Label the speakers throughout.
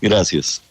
Speaker 1: Gracias.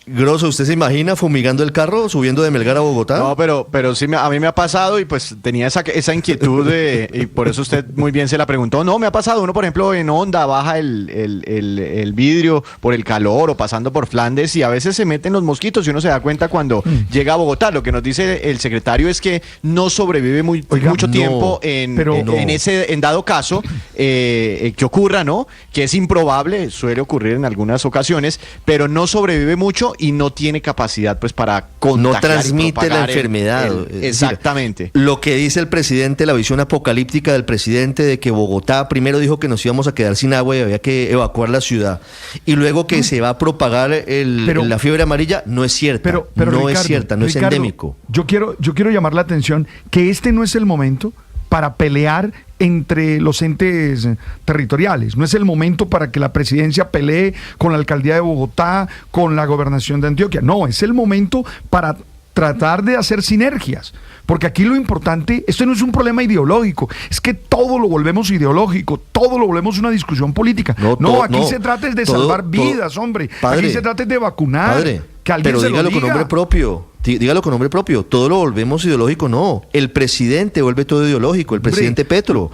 Speaker 2: Grosso, ¿usted se imagina fumigando el carro, subiendo de Melgar a Bogotá?
Speaker 3: No, pero sí, a mí me ha pasado y pues tenía esa inquietud y por eso usted muy bien se la preguntó. No, me ha pasado. Uno, por ejemplo, en Honda baja el vidrio por el calor o pasando por Flandes y a veces se meten los mosquitos y uno se da cuenta cuando llega a Bogotá. Lo que nos dice el secretario es que no sobrevive mucho tiempo en dado caso que ocurra, ¿no? Que es improbable, suele ocurrir en algunas ocasiones, pero no sobrevive mucho y no tiene capacidad pues para contagiar,
Speaker 2: no transmite la enfermedad.
Speaker 3: Exactamente.
Speaker 2: Es decir, lo que dice el presidente, la visión apocalíptica del presidente de que Bogotá primero dijo que nos íbamos a quedar sin agua y había que evacuar la ciudad, y luego que se va a propagar la fiebre amarilla, no es cierta.
Speaker 4: Pero
Speaker 2: no
Speaker 4: Ricardo,
Speaker 2: es cierta, no es endémico.
Speaker 4: Yo quiero llamar la atención que este no es el momento para pelear entre los entes territoriales. No es el momento para que la presidencia pelee con la alcaldía de Bogotá, con la gobernación de Antioquia. No, es el momento para tratar de hacer sinergias. Porque aquí lo importante, esto no es un problema ideológico, es que todo lo volvemos ideológico, todo lo volvemos una discusión política. Aquí se trata de salvar vidas, hombre. Padre, aquí se trata de vacunar.
Speaker 2: Padre,
Speaker 4: que alguien
Speaker 2: pero
Speaker 4: se
Speaker 2: dígalo
Speaker 4: lo diga.
Speaker 2: con nombre propio. Dígalo con nombre propio. Todo lo volvemos ideológico, no. El presidente vuelve todo ideológico, el presidente Petro.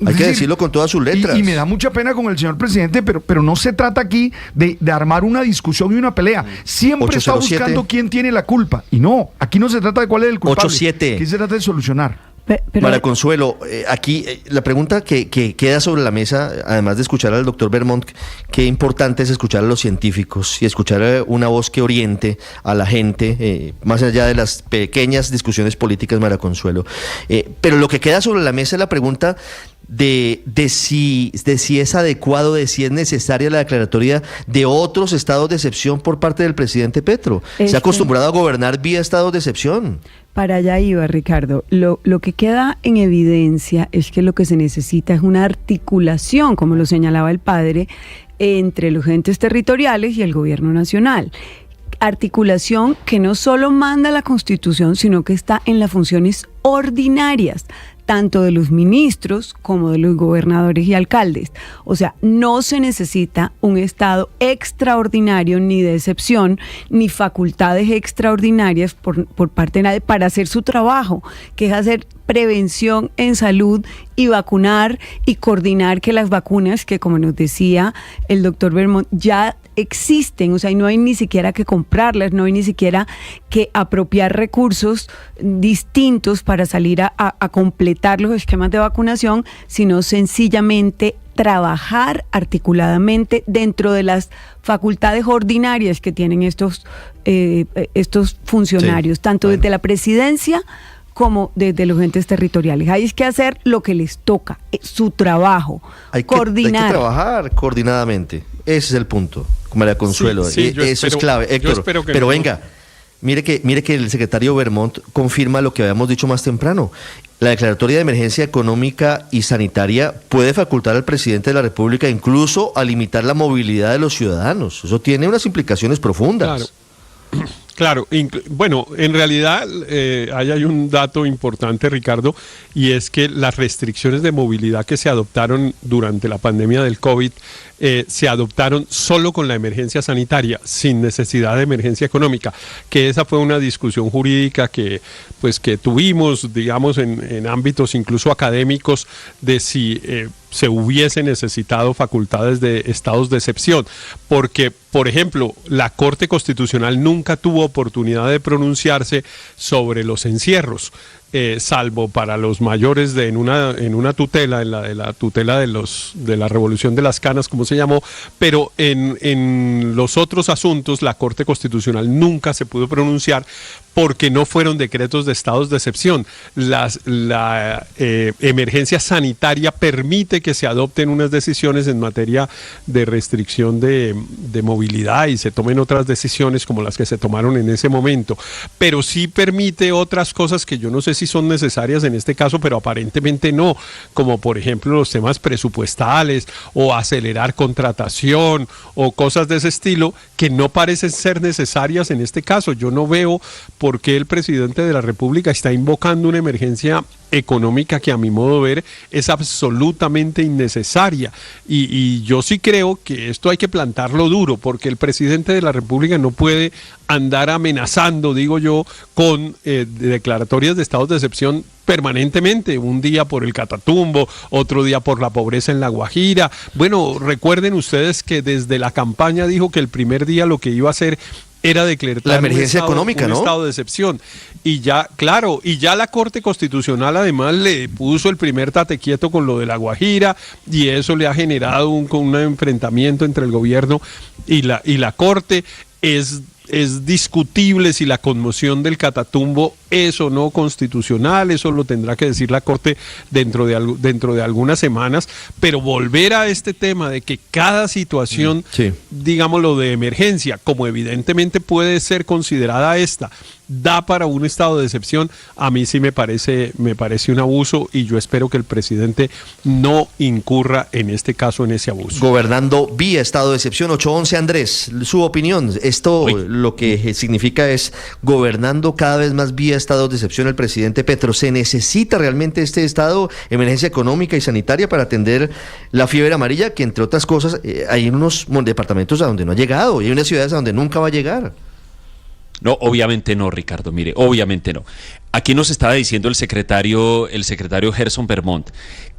Speaker 2: Hay que decirlo con todas sus letras.
Speaker 4: Y me da mucha pena con el señor presidente, pero no se trata aquí de armar una discusión y una pelea. Siempre 807. Está buscando quién tiene la culpa. Y no, aquí no se trata de cuál es el culpable.
Speaker 2: 87.
Speaker 4: Aquí se trata de solucionar.
Speaker 2: María Consuelo, aquí la pregunta que queda sobre la mesa, además de escuchar al doctor Bermond, qué importante es escuchar a los científicos y escuchar una voz que oriente a la gente, más allá de las pequeñas discusiones políticas, María Consuelo. Pero lo que queda sobre la mesa es la pregunta de si es adecuado, de si es necesaria la declaratoria de otros estados de excepción por parte del presidente Petro. Se ha acostumbrado a gobernar vía estados de excepción.
Speaker 5: Para allá iba, Ricardo. Lo que queda en evidencia es que lo que se necesita es una articulación, como lo señalaba el padre, entre los entes territoriales y el gobierno nacional. Articulación que no solo manda la Constitución, sino que está en las funciones ordinarias, tanto de los ministros como de los gobernadores y alcaldes. O sea, no se necesita un estado extraordinario, ni de excepción, ni facultades extraordinarias por parte de nadie para hacer su trabajo, que es hacer prevención en salud y vacunar y coordinar que las vacunas, que como nos decía el doctor Bermond, ya existen, o sea, y no hay ni siquiera que comprarlas, no hay ni siquiera que apropiar recursos distintos para salir a completar los esquemas de vacunación, sino sencillamente trabajar articuladamente dentro de las facultades ordinarias que tienen estos funcionarios, tanto desde la presidencia como desde los entes territoriales. Hay que hacer lo que les toca, su trabajo, coordinar.
Speaker 2: Hay que trabajar coordinadamente, ese es el punto, María Consuelo, eso es clave. Héctor, pero no. Venga, mire que el secretario Bermond confirma lo que habíamos dicho más temprano. La declaratoria de emergencia económica y sanitaria puede facultar al presidente de la República incluso a limitar la movilidad de los ciudadanos. Eso tiene unas implicaciones profundas.
Speaker 6: Claro, bueno, en realidad ahí hay un dato importante, Ricardo, y es que las restricciones de movilidad que se adoptaron durante la pandemia del COVID se adoptaron solo con la emergencia sanitaria, sin necesidad de emergencia económica, que esa fue una discusión jurídica que tuvimos, digamos, en ámbitos incluso académicos, de si se hubiese necesitado facultades de estados de excepción, porque, por ejemplo, la Corte Constitucional nunca tuvo oportunidad de pronunciarse sobre los encierros, salvo para los mayores en una tutela, en la tutela de la Revolución de las Canas, como se llamó, pero en los otros asuntos la Corte Constitucional nunca se pudo pronunciar porque no fueron decretos de estados de excepción. La emergencia sanitaria permite que se adopten unas decisiones en materia de restricción de movilidad y se tomen otras decisiones como las que se tomaron en ese momento, pero sí permite otras cosas que yo no sé si son necesarias en este caso, pero aparentemente no, como por ejemplo los temas presupuestales o acelerar contratación o cosas de ese estilo que no parecen ser necesarias en este caso. Yo no veo por qué el presidente de la República está invocando una emergencia económica que a mi modo de ver es absolutamente innecesaria y yo sí creo que esto hay que plantarlo duro, porque el presidente de la República no puede andar amenazando, digo yo, con declaratorias de estados de excepción permanentemente, un día por el Catatumbo, otro día por la pobreza en La Guajira. Bueno, recuerden ustedes que desde la campaña dijo que el primer día lo que iba a hacer era declarar
Speaker 2: la emergencia económica,
Speaker 6: un
Speaker 2: ¿no?
Speaker 6: estado de excepción. Y ya, claro, y ya la Corte Constitucional además le puso el primer tate quieto con lo de La Guajira, y eso le ha generado un enfrentamiento entre el gobierno y la Corte. Es discutible si la conmoción del Catatumbo es o no constitucional, eso lo tendrá que decir la Corte dentro de algunas semanas, pero volver a este tema de que cada situación, digámoslo, de emergencia, como evidentemente puede ser considerada esta, da para un estado de excepción, a mí sí me parece un abuso, y yo espero que el presidente no incurra en este caso en ese abuso.
Speaker 2: Gobernando vía estado de excepción. 811, Andrés, su opinión. Esto lo que significa es gobernando cada vez más vía estado de excepción el presidente Petro. ¿Se necesita realmente este estado de emergencia económica y sanitaria para atender la fiebre amarilla, que entre otras cosas hay unos departamentos a donde no ha llegado y hay unas ciudades a donde nunca va a llegar?
Speaker 1: No, obviamente no, Ricardo, mire, obviamente no. Aquí nos estaba diciendo el secretario Gerson Vermont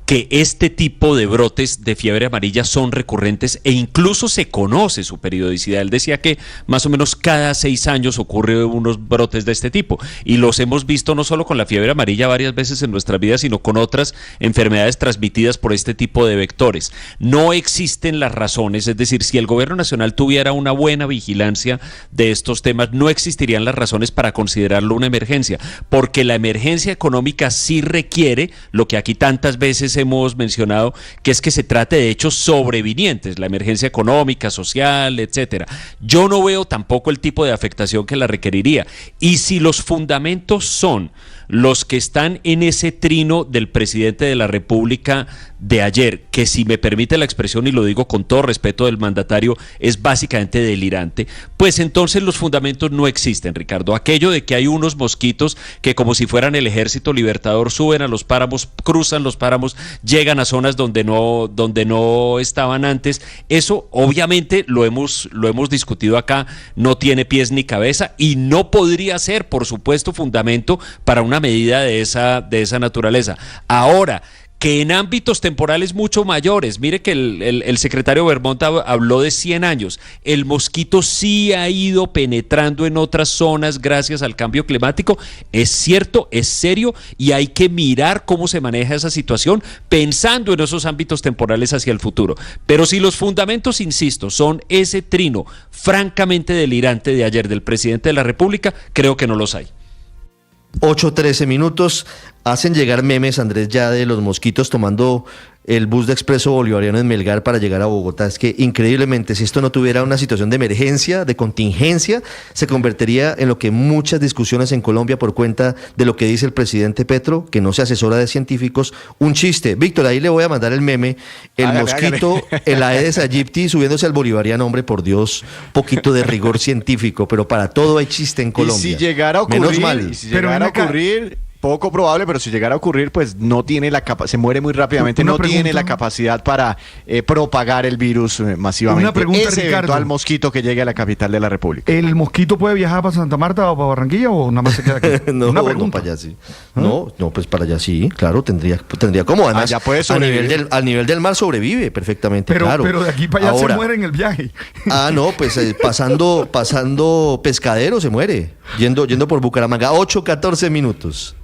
Speaker 1: que este tipo de brotes de fiebre amarilla son recurrentes e incluso se conoce su periodicidad. Él decía que más o menos cada 6 años ocurre unos brotes de este tipo, y los hemos visto no solo con la fiebre amarilla varias veces en nuestras vidas, sino con otras enfermedades transmitidas por este tipo de vectores. No existen las razones, es decir, si el gobierno nacional tuviera una buena vigilancia de estos temas, no existirían las razones para considerarlo una emergencia, porque la emergencia económica sí requiere lo que aquí tantas veces hemos mencionado, que es que se trate de hechos sobrevinientes, la emergencia económica, social, etcétera. Yo no veo tampoco el tipo de afectación que la requeriría. Y si los fundamentos son los que están en ese trino del presidente de la República de ayer, que si me permite la expresión, y lo digo con todo respeto del mandatario, es básicamente delirante, pues entonces los fundamentos no existen, Ricardo. Aquello de que hay unos mosquitos que como si fueran el ejército libertador suben a los páramos, cruzan los páramos, llegan a zonas donde no estaban antes, eso obviamente lo hemos discutido acá, no tiene pies ni cabeza y no podría ser, por supuesto, fundamento para una medida de esa naturaleza. Ahora, que en ámbitos temporales mucho mayores, mire que el secretario Vermont habló de 100 años, el mosquito sí ha ido penetrando en otras zonas gracias al cambio climático, es cierto, es serio, y hay que mirar cómo se maneja esa situación pensando en esos ámbitos temporales hacia el futuro. Pero si los fundamentos, insisto, son ese trino francamente delirante de ayer del presidente de la República, creo que no los hay.
Speaker 2: 8:13 minutos. Hacen llegar memes, Andrés, ya de los mosquitos tomando el bus de Expreso Bolivariano en Melgar para llegar a Bogotá. Es que increíblemente, si esto no tuviera una situación de emergencia, de contingencia, se convertiría en lo que muchas discusiones en Colombia por cuenta de lo que dice el presidente Petro, que no se asesora de científicos, un chiste. Víctor, ahí le voy a mandar el meme, mosquito, el Aedes aegypti subiéndose al bolivariano. Hombre, por Dios, poquito de rigor científico, pero para todo hay chiste en Colombia.
Speaker 3: Y si llegara a ocurrir,
Speaker 2: menos mal.
Speaker 3: Poco probable, pero si llegara a ocurrir, pues no tiene se muere muy rápidamente, no tiene la capacidad para propagar el virus masivamente.
Speaker 4: Una pregunta,
Speaker 3: ese
Speaker 4: Ricardo.
Speaker 3: eventual mosquito que llegue a la capital de la República.
Speaker 4: ¿El mosquito puede viajar para Santa Marta o para Barranquilla o nada más se queda aquí?
Speaker 2: No,
Speaker 4: Una
Speaker 2: no,
Speaker 4: pregunta.
Speaker 2: para allá sí. No, pues para allá sí, claro, tendría cómo. Además,
Speaker 3: ya puede sobrevivir.
Speaker 2: al nivel del mar sobrevive perfectamente, claro.
Speaker 4: Pero de aquí para allá
Speaker 2: Ahora,
Speaker 4: se muere en el viaje.
Speaker 2: no, pues pasando Pescadero se muere, yendo por Bucaramanga. 8:14 minutos.